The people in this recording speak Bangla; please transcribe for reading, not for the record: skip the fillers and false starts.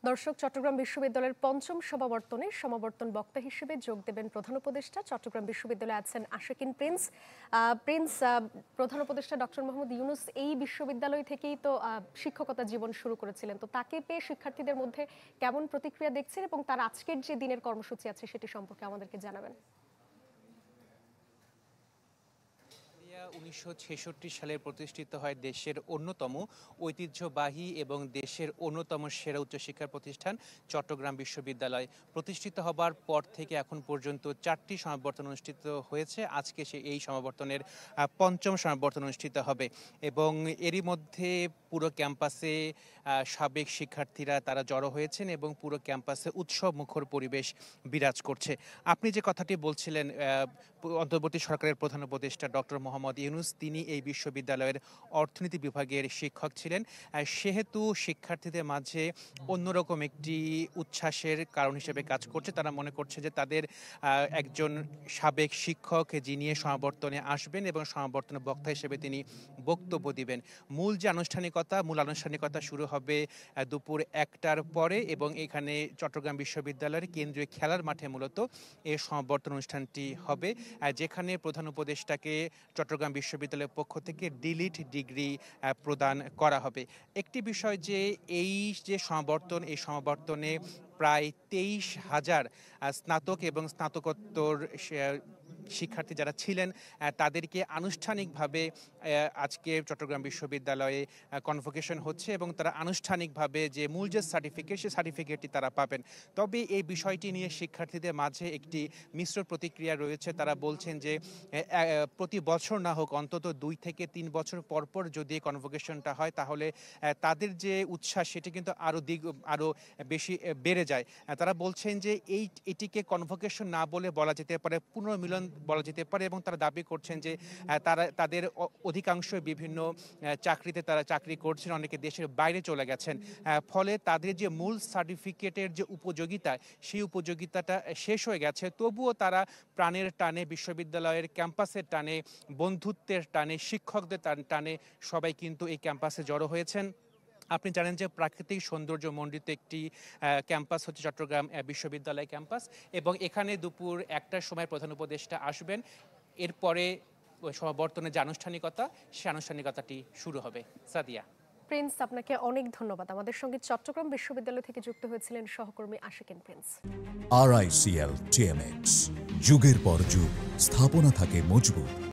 দর্শক, চট্টগ্রাম বিশ্ববিদ্যালয়ের পঞ্চম সমাবর্তন বক্তা হিসেবে যোগ দেবেন প্রধান উপদেষ্টা। চট্টগ্রাম বিশ্ববিদ্যালয়ে আছেন আশিকিন প্রিন্স। প্রধান উপদেষ্টা ডক্টর মোহাম্মদ ইউনূস এই বিশ্ববিদ্যালয় থেকেই তো শিক্ষকতা জীবন শুরু করেছিলেন, তো তাকে পেয়ে শিক্ষার্থীদের মধ্যে কেমন প্রতিক্রিয়া দেখছেন এবং তার আজকের যে দিনের কর্মসূচি আছে সেটি সম্পর্কে আমাদেরকে জানাবেন। 1966 সালে প্রতিষ্ঠিত হয় দেশের অন্যতম ঐতিহ্যবাহী এবং দেশের অন্যতম সেরা উচ্চশিক্ষা প্রতিষ্ঠান চট্টগ্রাম বিশ্ববিদ্যালয়। প্রতিষ্ঠিত হবার পর থেকে এখন পর্যন্ত 4টি সমাবর্তন অনুষ্ঠিত হয়েছে। আজকে এই সমাবর্তনের পঞ্চম সমাবর্তন অনুষ্ঠিত হবে এবং এরই মধ্যে পুরো ক্যাম্পাসে সাবেক শিক্ষার্থীরা তারা জড়ো হয়েছেন এবং পুরো ক্যাম্পাসে উৎসব মুখর পরিবেশ বিরাজ করছে। আপনি যে কথাটি বলছিলেন, অন্তর্বর্তী সরকারের প্রধান উপদেষ্টা ডক্টর মোহাম্মদ ইউনূস তিনি এই বিশ্ববিদ্যালয়ের অর্থনীতি বিভাগের শিক্ষক ছিলেন, সেহেতু শিক্ষার্থীদের মাঝে অন্যরকম একটি উচ্ছ্বাসের কারণ হিসেবে কাজ করছে। তারা মনে করছে যে তাদের একজন সাবেক শিক্ষক যিনি সমাবর্তনে আসবেন এবং সমাবর্তনের বক্তা হিসেবে তিনি বক্তব্য দিবেন। মূল আনুষ্ঠানিকতা শুরু হবে দুপুর 1টার পরে এবং এখানে চট্টগ্রাম বিশ্ববিদ্যালয়ের কেন্দ্রীয় খেলার মাঠে মূলত এই সমাবর্তন অনুষ্ঠানটি হবে, যেখানে প্রধান উপদেষ্টাকে চট্টগ্রাম বিশ্ববিদ্যালয়ের পক্ষ থেকে ডিলিট ডিগ্রি প্রদান করা হবে। একটি বিষয় যে এই যে এই সমাবর্তনে প্রায় 23,000 স্নাতক এবং স্নাতকোত্তর শিক্ষার্থী যারা ছিলেন তাদেরকে আনুষ্ঠানিকভাবে আজকে চট্টগ্রাম বিশ্ববিদ্যালয়ে কনভোকেশন হচ্ছে এবং তারা আনুষ্ঠানিকভাবে যে মূল যে সার্টিফিকেট সেই সার্টিফিকেটটি তারা পাবেন। তবে এই বিষয়টি নিয়ে শিক্ষার্থীদের মাঝে একটি মিশ্র প্রতিক্রিয়া রয়েছে। তারা বলছেন যে প্রতি বছর না হোক, অন্তত 2 থেকে 3 বছর পর যদি কনভোকেশনটা হয় তাহলে তাদের যে উচ্ছ্বাস সেটি কিন্তু আরও বেশি বেড়ে যায়। তারা বলছেন যে এটিকে কনভোকেশন না বলে বলা যেতে পারে পুনর্মিলন বলা যেতে পারে এবং তারা দাবি করছেন যে তাদের অধিকাংশ বিভিন্ন চাকরিতে তারা চাকরি করছেন, অনেকে দেশের বাইরে চলে গেছেন, ফলে তাদের যে মূল সার্টিফিকেটের যে উপযোগিতা সেই উপযোগিতাটা শেষ হয়ে গেছে। তবুও তারা প্রাণের টানে, বিশ্ববিদ্যালয়ের ক্যাম্পাসের টানে, বন্ধুত্বের টানে, শিক্ষকদের টানে সবাই কিন্তু এই ক্যাম্পাসে জড়ো হয়েছেন। আপনি জানেন যে প্রাকৃতিক সৌন্দর্য মণ্ডিত একটি ক্যাম্পাস হচ্ছে চট্টগ্রাম বিশ্ববিদ্যালয় ক্যাম্পাস এবং এখানে দুপুর 1টার সময় প্রধান উপদেষ্টা আসবেন। এরপরে সমাবর্তনের যে আনুষ্ঠানিকতা সেই আনুষ্ঠানিকতাটি শুরু হবে। সাদিয়া। প্রিন্স, আপনাকে অনেক ধন্যবাদ। আমাদের সঙ্গে চট্টগ্রাম বিশ্ববিদ্যালয় থেকে যুক্ত হয়েছিলেন সহকর্মী আশিকিন প্রিন্স। RICL TMX, যুগের পর যুগ স্থাপনা থাকে মজবুত।